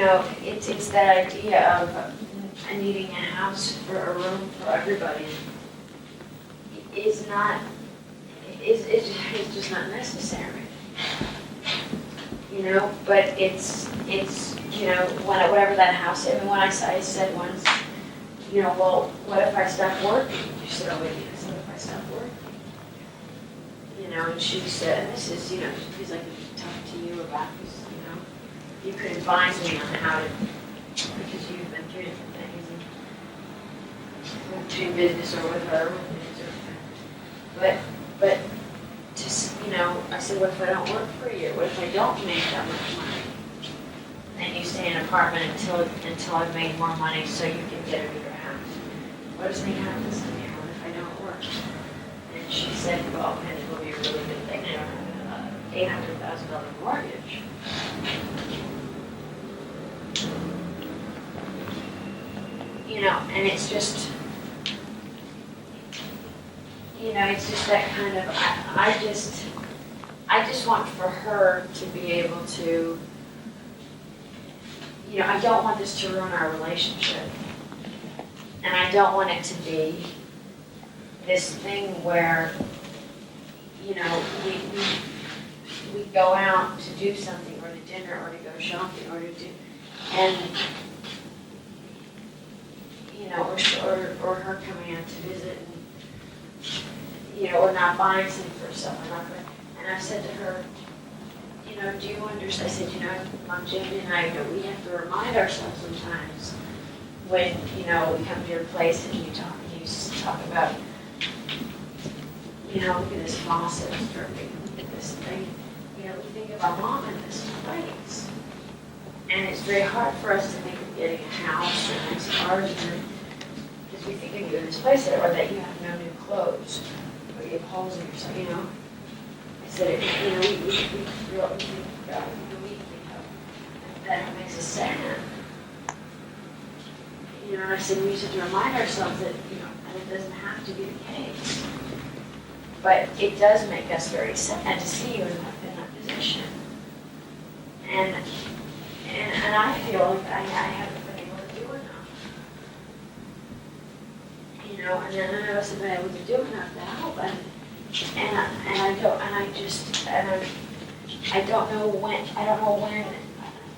know, it's that idea of needing a house for a room for everybody is not, it's just not necessary. You know, but it's you know, whatever that house is. I mean, when I said once, you know, well, what if I stop working? She said, oh, wait, I said, what if I stop working? You know, and she said, and this is, you know, she's like, talk to you about this, you know, you could advise me on how to, because you've been through different things, and between business or with her, with business or, but just, you know, I said, what if I don't work for you? What if I don't make that much money? And you stay in an apartment until I've made more money so you can get a bigger house. What does think happens to me? What if I don't work? And she said, well, and it will be a really good thing. I don't have an $800,000 mortgage. You know, and it's just, you know, it's just that kind of, I just want for her to be able to, you know, I don't want this to ruin our relationship. And I don't want it to be this thing where, you know, we go out to do something, or to dinner, or to go shopping, or to do, and, you know, or her coming out to visit, and, you know, or not buying something for herself, or not, and I said to her, you know, do you understand? I said, you know, Mom, Jamie and I, you know, we have to remind ourselves sometimes when, you know, we come to your place and you talk about, you know, look at this faucet, or look at this thing. You know, we think of our mom in this place. And it's very hard for us to think of getting a house or nice cars, because we think of you in this place, or that you have no new clothes, or you have holes in yourself, you know. I said, you know, we think of, that it makes us sad. You know, and I said, we should remind ourselves that, you know, and it doesn't have to be the case. But it does make us very sad to see you in that position. And I feel like I haven't been able to do enough. You know, and then none of us have been able to do enough to help. And I don't know when,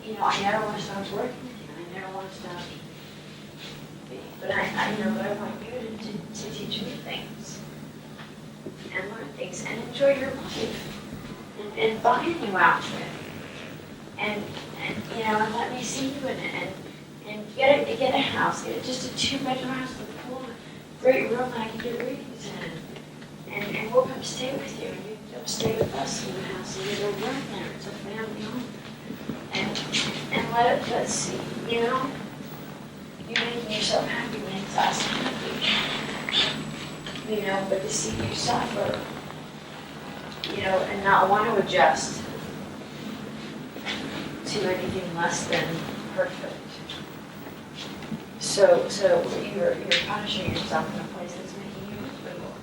you know, I never want to stop working with you, and I never want to stop. But I know that I want you to teach me things, and learn things, and enjoy your life, and buy a new outfit, and you know, and let me see you in it, and get a house, get just a 2-bedroom house with a pool, and a great room that I can get readings in, and we'll come stay with you, and you come stay with us in the house, and there's a room there, it's a family home, and let's see, you know. You making yourself happy makes us happy. You know, but to see you suffer, you know, and not want to adjust to anything less than perfect. So you're punishing yourself in a place that's making you miserable.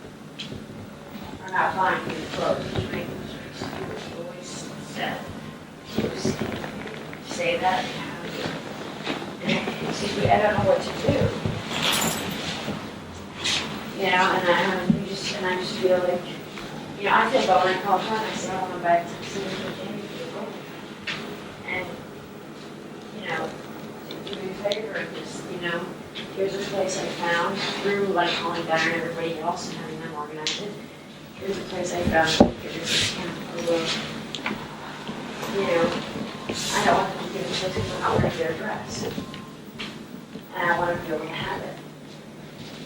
Or not buying new clothes, you're making mistakes. You always said, say that. I don't know what to do, you know, and I just feel like, you know, I feel bad when I call her and I say, I want to go back to see what Jamie did. And, you know, do me a favor and just, you know, here's this place I found through, like, calling down everybody else and having them organize it. Here's a place I found, give this discount, or, you know, I don't want them to give me something without wearing their dress. And I want to be able to have it.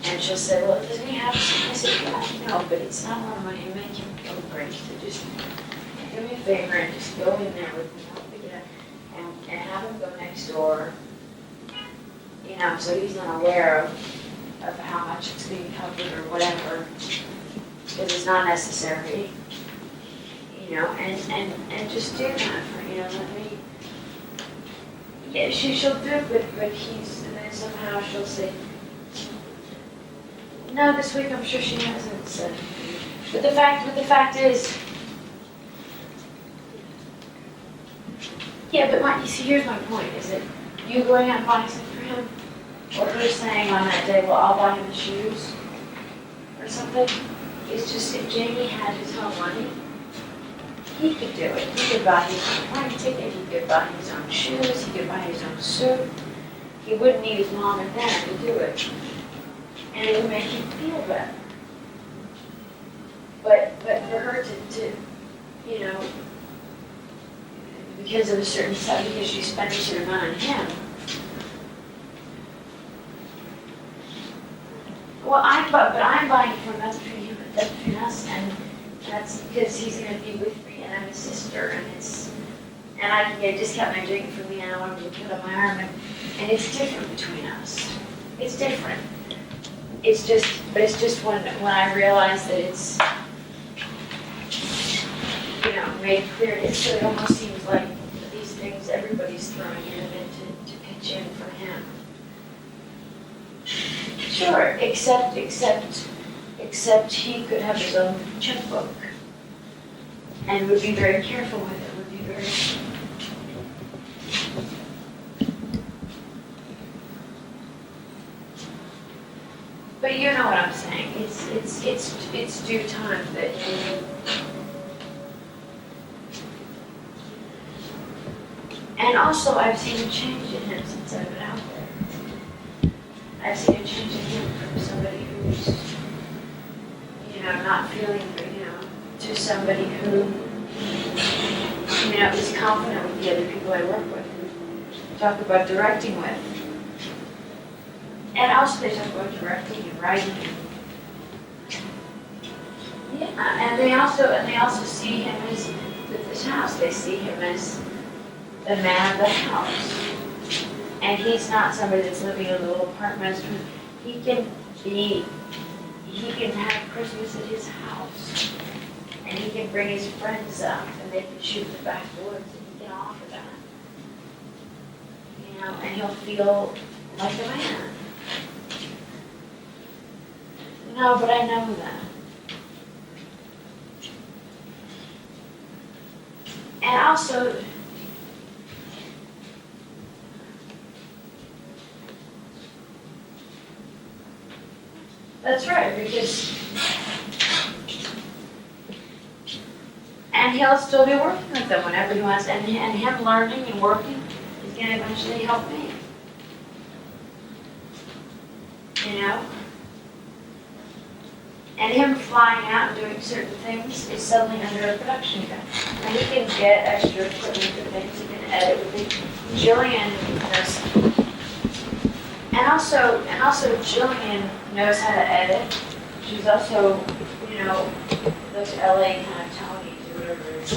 And she'll say, well, doesn't he have something? I said, yeah, no, but it's not a lot of money to make him feel great. So just do me a favor and just go in there with me, help me get it, and have him go next door, you know, so he's not aware of how much it's being covered or whatever, because it's not necessary, you know, and just do that for, you know, let me, yeah, she'll do it, but he's, and then somehow she'll say, no, this week I'm sure she hasn't said. But the fact is, yeah, but you see, here's my point, is that you going out and buying something for him, or her saying on that day, well, I'll buy him the shoes, or something. It's just, if Jamie had his own money, he could do it. He could buy his own plane ticket, he could buy his own shoes, he could buy his own suit. He wouldn't need his mom and dad to do it. And it would make him feel better. But for her to you know, because of a certain stuff, because she spent a certain amount on him. Well, I'm buying for him, that's between him, that's between us, and that's because he's gonna be with me, and I'm his sister, and I can get a discount on my drink for me, and I want him to put on my arm, and it's different between us. It's different. It's just when I realize that it's, you know, made clear, it almost seems like these things everybody's throwing in to pitch in for him. Sure, except he could have his own checkbook and would be very careful with it, would be very. But you know what I'm saying. It's due time that you. And also, I've seen a change in him since I've been out there. I've seen a change in him from somebody who's, you know, not feeling, you know, to somebody who, you know, is confident with the other people I work with, who talk about directing with. And also they talk about directing and writing. Yeah, and they also see him as, with this house, they see him as the man of the house. And he's not somebody that's living in a little apartment. He can have Christmas at his house. And he can bring his friends up and they can shoot in the backwoods and he can offer that. You know, and he'll feel like a man. No, but I know that. And also, that's right, because, and he'll still be working with them whenever he wants, and him learning and working is going to eventually help me. You know? And him flying out and doing certain things is suddenly under a production gun. And he can get extra equipment for things, he can edit with it. Jillian knows. And also Jillian knows how to edit. She's also, you know, those LA kind of Tonys or whatever it is.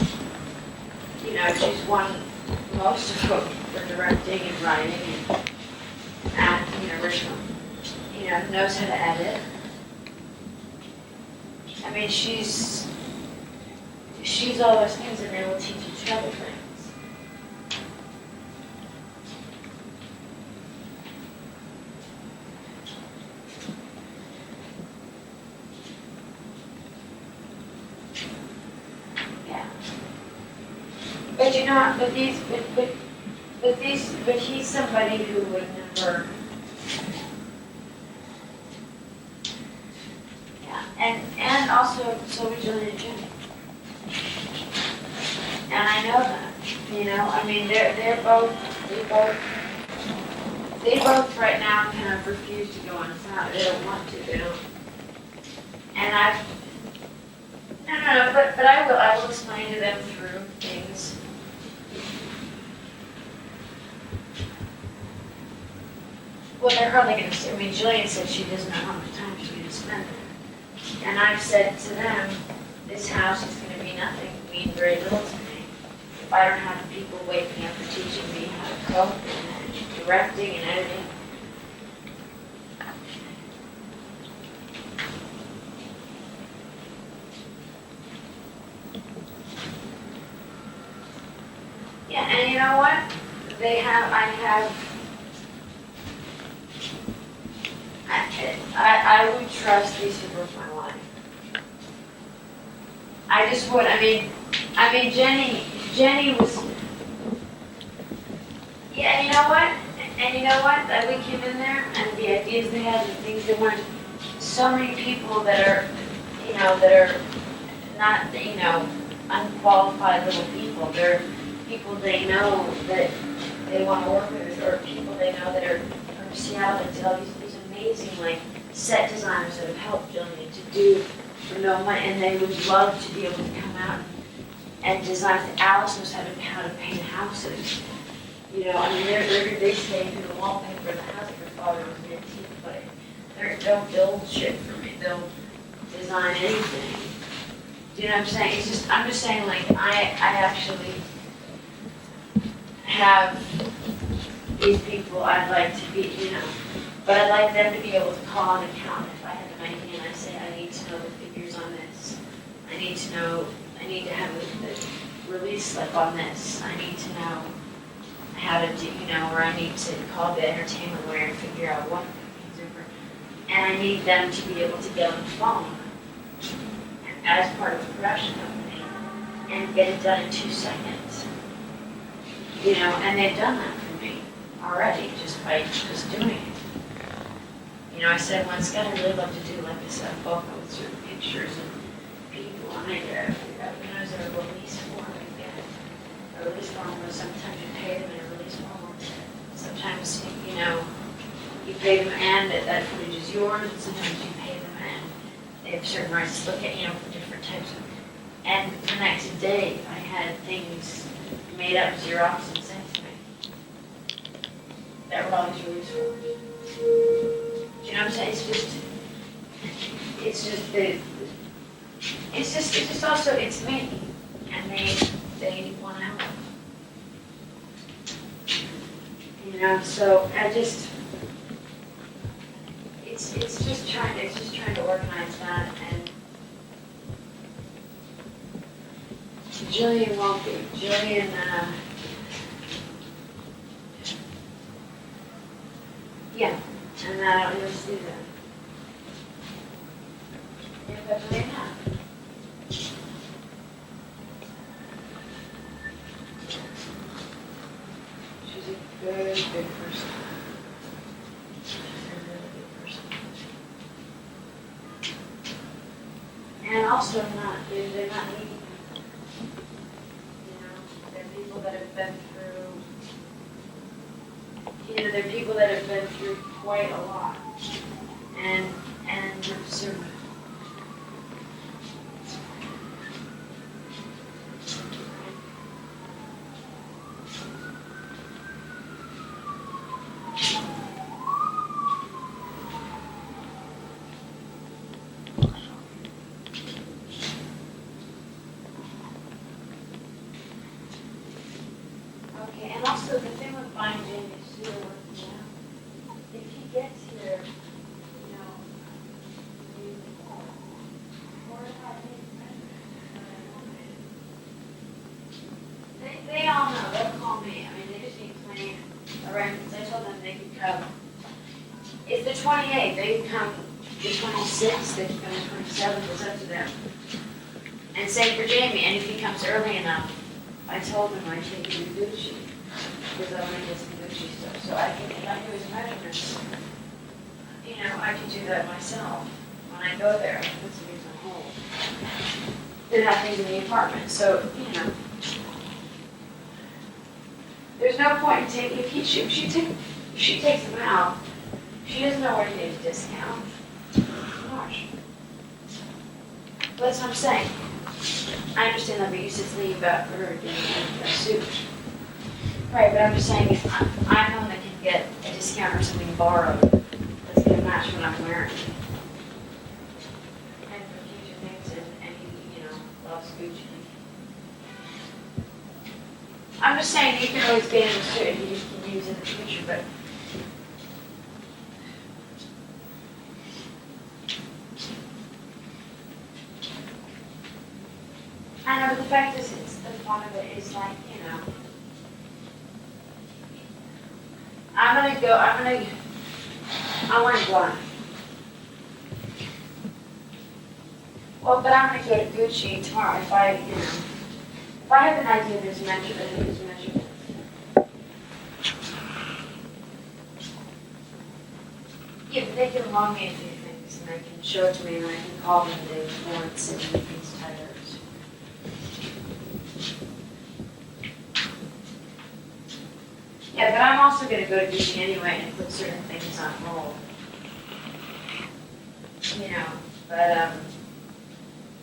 You know, she's won most of them for directing and writing and acting and original. You know, knows how to edit. I mean, she's all those things, and they will teach each other things. Yeah. But you know, but he's somebody who would never. And also, so would Julie and Jenny. And I know that, you know, I mean, they both right now kind of refuse to go on this out. They don't want to, they don't. And no, but I will explain to them through things. Well, they're hardly going to, I mean, Jillian said she doesn't know how much time she's going to spend there. And I've said to them, this house is going to be nothing, mean very little to me. If I don't have people waking up and teaching me how to cook and directing and editing. Yeah, and you know what? I would trust these people with my life. I just would. I mean, Jenny was. Yeah, you know what? And you know what? That we came in there and the ideas they had and things they wanted. So many people that are, that are not, unqualified little people. They're people they know that they want to work with, or people they know that are from Seattle that tell these amazing, like, set designers that have helped Jillian to do for no money, and they would love to be able to come out and design. Alice knows how to paint houses. They stay through the wallpaper of the house. Her father was an antique, but they'll build shit for me. They'll design anything. Do you know what I'm saying? I'm just saying, like, I actually have these people I'd like to be, but I'd like them to be able to call an account if I have an idea and I say, I need to know the figures on this. I need to have the release slip on this. I need to know how to do, or I need to call the entertainment lawyer and figure out what things are. And I need them to be able to get on the phone as part of the production company and get it done in 2 seconds. And they've done that for me already just by doing it. I said once, God, I'd really love to do like this photo with certain pictures and people, and I is there a release form? A release form where sometimes you pay them in a release form. Sometimes, you pay them and that footage is yours, and sometimes you pay them and they have certain rights to look at, for different types of. And the next day, I had things made up, Xerox, and sent to me. That were all these release forms. Do you know what I'm saying? It's just also, it's me. And they want to help. So I just, it's just trying to organize that, and Jillian won't be. Jillian, yeah, and you'll see that. Yeah, but Jillian not. She's a very good person. She's a really good person. And also they're not needy. They're people that have been through, they're people that have been through quite a lot. And so, okay, and also the thing with buying Jamie is still working out. If he gets here, they all know, they'll call me. I mean, they just need planning arrangements. I told them they could come. It's the 28th, they can come the 26th, they can come the 27th, it's up to them. And same for Jamie, and if he comes early enough, I told him I'd take him to Gucci, because I want to get some Gucci stuff. So I can, if I do his measurements, I can do that myself. When I go there, I can put some things on hold. Then have things in the apartment. So, there's no point in taking, if she takes them out, she doesn't know where to get a discount. Gosh. That's what I'm saying. I understand that, but you said something about her getting a suit. Right, but I'm just saying, if I'm the one that can get a discount or something borrowed, that's going to match what I'm wearing. And for future things, and he, loves Gucci. I'm just saying, you can always get him a suit and you can use it in the future, but I know, but the fact is, it's the fun of it is like, I want to go. Well, but I'm going to go to Gucci tomorrow if I have an idea of his measurement. call me a few things, and they can show it to me, and I can call them the day before and send them these tires. Yeah, but I'm also gonna go to Gucci anyway and put certain things on hold. You know, but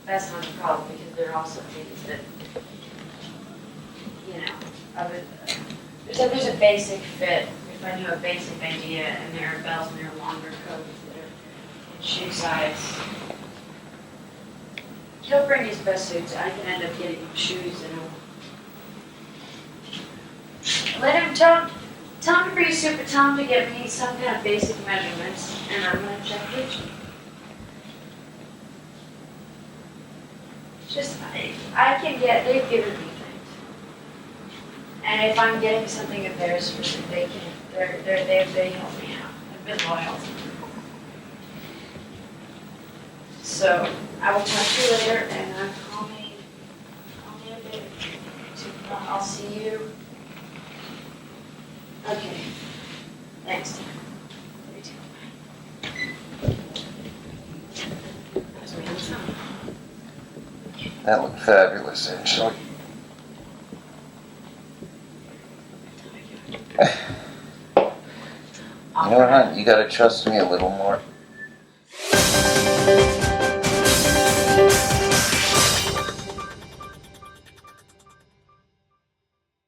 that's not a problem because there are also things that, you know, there's a basic fit. If I know a basic idea and there are bells and there are longer coats that are in shoe size. He'll bring his best suits. I can end up getting him shoes and let him tell him to bring a suit, but tell him to get me some kind of basic measurements and I'm gonna check Gucci. Just, I can get, they've given me things. And if I'm getting something of theirs for them, they help me out. I've been loyal. So, I will talk to you later and call me a bit. I'll see you. Okay. Next time. That looked fabulous, actually. You know what, hon? You gotta trust me a little more.